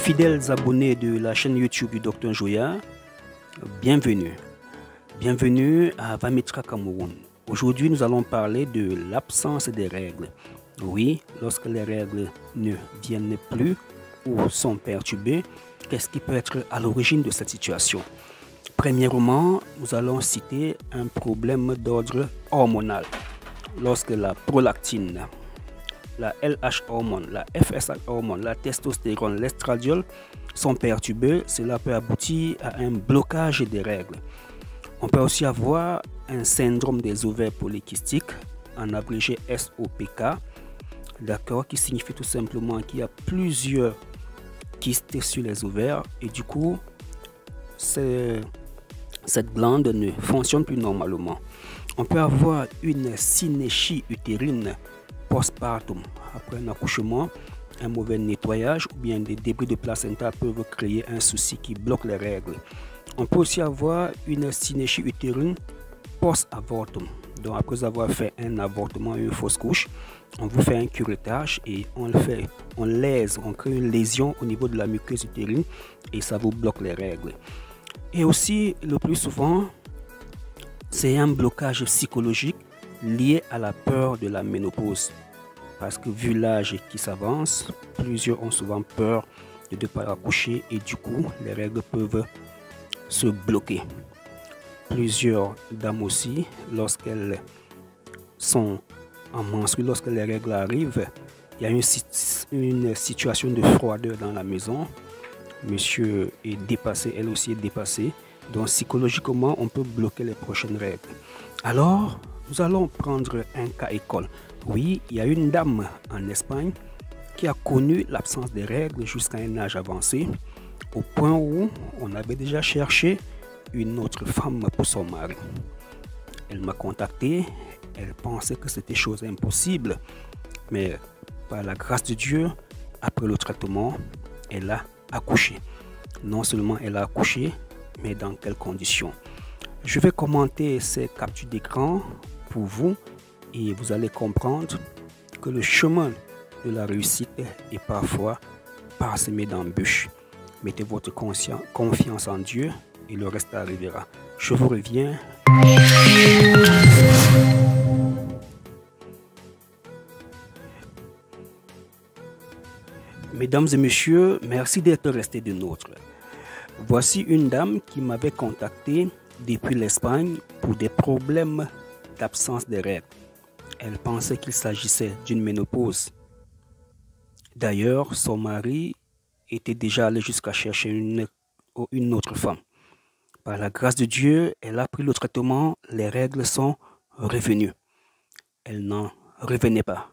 Fidèles abonnés de la chaîne YouTube du Dr Joya, bienvenue. Bienvenue à Vamitra Cameroun. Aujourd'hui, nous allons parler de l'absence des règles. Oui, lorsque les règles ne viennent plus ou sont perturbées, qu'est-ce qui peut être à l'origine de cette situation? Premièrement, nous allons citer un problème d'ordre hormonal. Lorsque la prolactine, la LH hormone, la FSH hormone, la testostérone, l'estradiol sont perturbés, cela peut aboutir à un blocage des règles. On peut aussi avoir un syndrome des ovaires polykystiques, en abrégé SOPK, d'accord, qui signifie tout simplement qu'il y a plusieurs kystes sur les ovaires et du coup, cette glande ne fonctionne plus normalement. On peut avoir une synéchie utérine postpartum, après un accouchement, un mauvais nettoyage ou bien des débris de placenta peuvent créer un souci qui bloque les règles. On peut aussi avoir une synéchie utérine post-avortum. Donc après avoir fait un avortement et une fausse couche, on vous fait un curettage et on crée une lésion au niveau de la muqueuse utérine et ça vous bloque les règles. Et aussi, le plus souvent, c'est un blocage psychologique lié à la peur de la ménopause. Parce que vu l'âge qui s'avance, plusieurs ont souvent peur de ne pas accoucher et du coup, les règles peuvent se bloquer. Plusieurs dames aussi, lorsqu'elles sont en menstrues, lorsque les règles arrivent, il y a une situation de froideur dans la maison. Monsieur est dépassé, elle aussi est dépassée. Donc psychologiquement, on peut bloquer les prochaines règles. Alors, nous allons prendre un cas école. Oui, il y a une dame en Espagne qui a connu l'absence des règles jusqu'à un âge avancé, au point où on avait déjà cherché une autre femme pour son mari. Elle m'a contacté, elle pensait que c'était chose impossible, mais par la grâce de Dieu, après le traitement, elle a accouché. Non seulement elle a accouché, mais dans quelles conditions? Je vais commenter ces captures d'écran pour vous et vous allez comprendre que le chemin de la réussite est parfois parsemé d'embûches. Mettez votre confiance en Dieu et le reste arrivera. Je vous reviens. Mesdames et messieurs, merci d'être restés de nôtres. Voici une dame qui m'avait contacté depuis l'Espagne pour des problèmes d'absence de règles. Elle pensait qu'il s'agissait d'une ménopause. D'ailleurs, son mari était déjà allé jusqu'à chercher une autre femme. Par la grâce de Dieu, elle a pris le traitement, les règles sont revenues. Elle n'en revenait pas.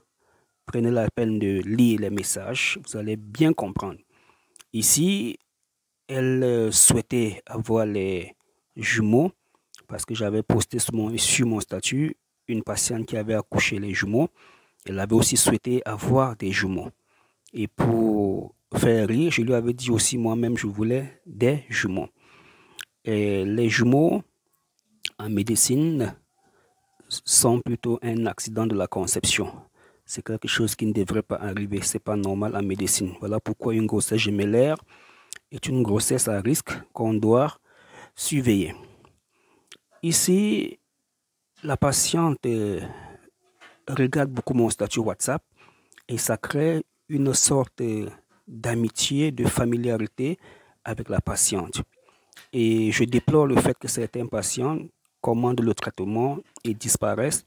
Prenez la peine de lire les messages, vous allez bien comprendre. Ici, elle souhaitait avoir les jumeaux parce que j'avais posté sur mon statut une patiente qui avait accouché les jumeaux. Elle avait aussi souhaité avoir des jumeaux. Et pour faire rire, je lui avais dit aussi moi-même je voulais des jumeaux. Et les jumeaux en médecine sont plutôt un accident de la conception. C'est quelque chose qui ne devrait pas arriver, c'est pas normal en médecine. Voilà pourquoi une grossesse gémellaire est une grossesse à risque qu'on doit surveiller. Ici, la patiente regarde beaucoup mon statut WhatsApp et ça crée une sorte d'amitié, de familiarité avec la patiente. Et je déplore le fait que certains patients commandent le traitement et disparaissent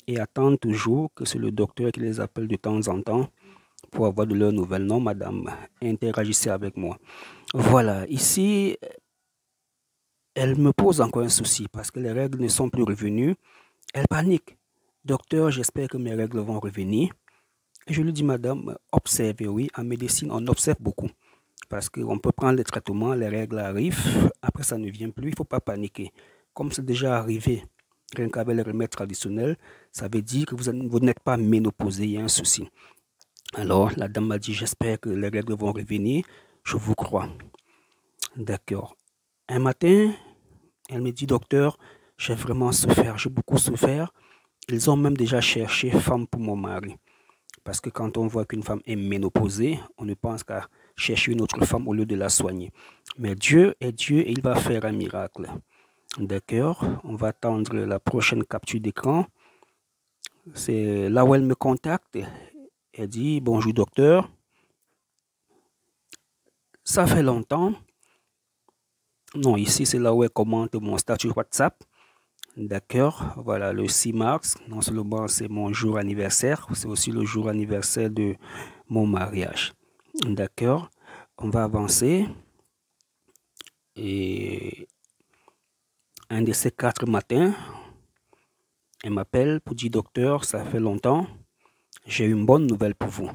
et attendent toujours que c'est le docteur qui les appelle de temps en temps pour avoir de leurs nouvelles. Non, madame, interagissez avec moi. Voilà, ici, elle me pose encore un souci parce que les règles ne sont plus revenues. Elle panique. Docteur, j'espère que mes règles vont revenir. Et je lui dis, madame, observez, oui, en médecine, on observe beaucoup. Parce qu'on peut prendre les traitements, les règles arrivent, après ça ne vient plus, il ne faut pas paniquer. Comme c'est déjà arrivé, rien qu'avec les remèdes traditionnels, ça veut dire que vous n'êtes pas ménopausé, il y a un souci. Alors, la dame m'a dit, j'espère que les règles vont revenir, je vous crois. D'accord. Un matin, elle me dit, docteur, j'ai vraiment souffert, j'ai beaucoup souffert. Ils ont même déjà cherché femme pour mon mari. Parce que quand on voit qu'une femme est ménopausée, on ne pense qu'à chercher une autre femme au lieu de la soigner. Mais Dieu est Dieu et il va faire un miracle. D'accord, on va attendre la prochaine capture d'écran. C'est là où elle me contacte. Elle dit « Bonjour docteur, ça fait longtemps. » Non, ici c'est là où elle commente mon statut WhatsApp. D'accord, voilà, le 6 mars, non seulement c'est mon jour anniversaire, c'est aussi le jour anniversaire de mon mariage. D'accord, on va avancer. Et un de ces 4 matins, elle m'appelle pour dire « Docteur, ça fait longtemps, j'ai une bonne nouvelle pour vous.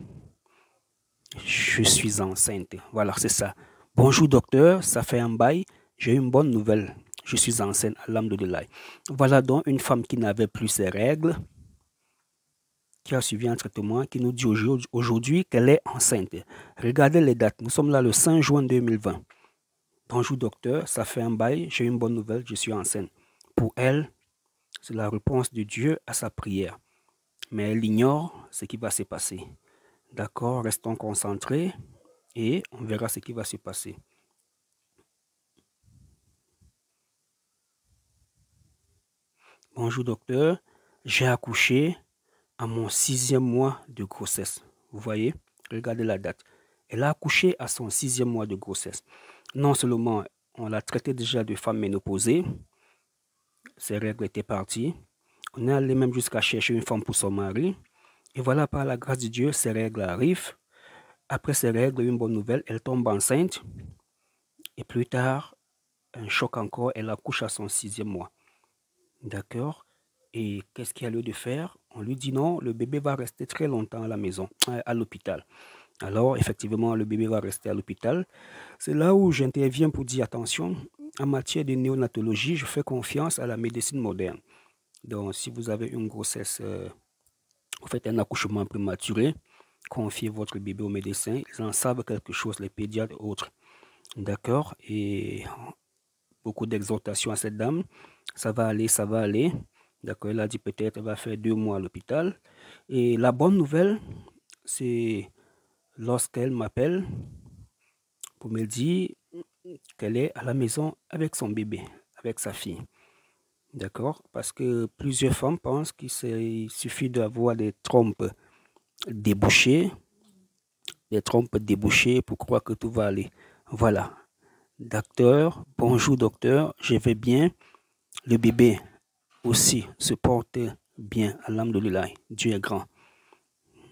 Je suis enceinte. » Voilà, c'est ça. « Bonjour docteur, ça fait un bail, j'ai une bonne nouvelle. Je suis enceinte, alhamdoulilah. » Voilà donc une femme qui n'avait plus ses règles, qui a suivi un traitement, qui nous dit aujourd'hui qu'elle est enceinte. Regardez les dates, nous sommes là le 5 juin 2020. Bonjour docteur, ça fait un bail, j'ai une bonne nouvelle, je suis enceinte. Pour elle, c'est la réponse de Dieu à sa prière. Mais elle ignore ce qui va se passer. D'accord, restons concentrés et on verra ce qui va se passer. Bonjour docteur, j'ai accouché à mon 6e mois de grossesse. Vous voyez, regardez la date. Elle a accouché à son 6e mois de grossesse. Non seulement on l'a traité déjà de femme ménopausée, ses règles étaient parties. On est allé même jusqu'à chercher une femme pour son mari. Et voilà, par la grâce de Dieu, ces règles arrivent. Après ces règles, une bonne nouvelle, elle tombe enceinte. Et plus tard, un choc encore, elle accouche à son 6e mois. D'accord? Et qu'est-ce qu'il y a lieu de faire? On lui dit non, le bébé va rester très longtemps à la maison, à l'hôpital. Alors, effectivement, le bébé va rester à l'hôpital. C'est là où j'interviens pour dire attention, en matière de néonatologie, je fais confiance à la médecine moderne. Donc, si vous avez une grossesse, vous faites un accouchement prématuré, confiez votre bébé au médecin, ils en savent quelque chose, les pédiatres et autres. D'accord? Et beaucoup d'exhortations à cette dame. Ça va aller, ça va aller. D'accord? Elle a dit peut-être elle va faire 2 mois à l'hôpital. Et la bonne nouvelle, c'est lorsqu'elle m'appelle pour me dire qu'elle est à la maison avec son bébé, avec sa fille. D'accord? Parce que plusieurs femmes pensent qu'il suffit d'avoir des trompes débouchées, pour croire que tout va aller. Voilà. Docteur, bonjour docteur, je vais bien. Le bébé aussi se porte bien, alhamdoulilah, Dieu est grand.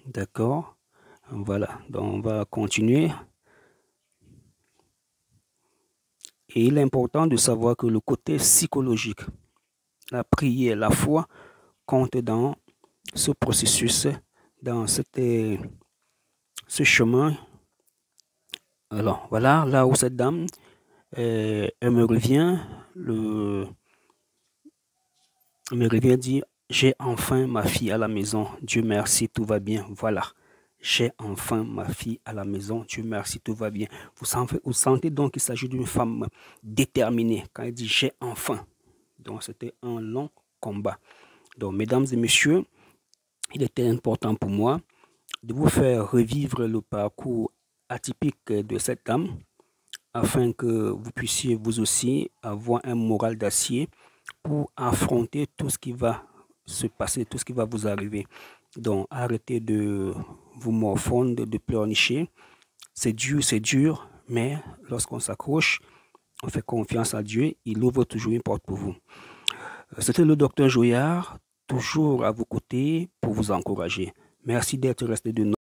D'accord? Voilà, donc on va continuer. Et il est important de savoir que le côté psychologique, la prière, la foi compte dans ce processus, dans ce chemin. Alors voilà, là où cette dame, elle me revient, dit, j'ai enfin ma fille à la maison, Dieu merci, tout va bien, voilà. J'ai enfin ma fille à la maison, Dieu merci, tout va bien. Vous sentez donc qu'il s'agit d'une femme déterminée quand elle dit j'ai enfin. Donc c'était un long combat. Donc mesdames et messieurs, il était important pour moi de vous faire revivre le parcours atypique de cette dame afin que vous puissiez vous aussi avoir un moral d'acier pour affronter tout ce qui va se passer, tout ce qui va vous arriver. Donc arrêtez de vous morfondre, de pleurnicher. C'est dur, mais lorsqu'on s'accroche, on fait confiance à Dieu, il ouvre toujours une porte pour vous. C'était le docteur Joyard, toujours à vos côtés pour vous encourager. Merci d'être resté de nous.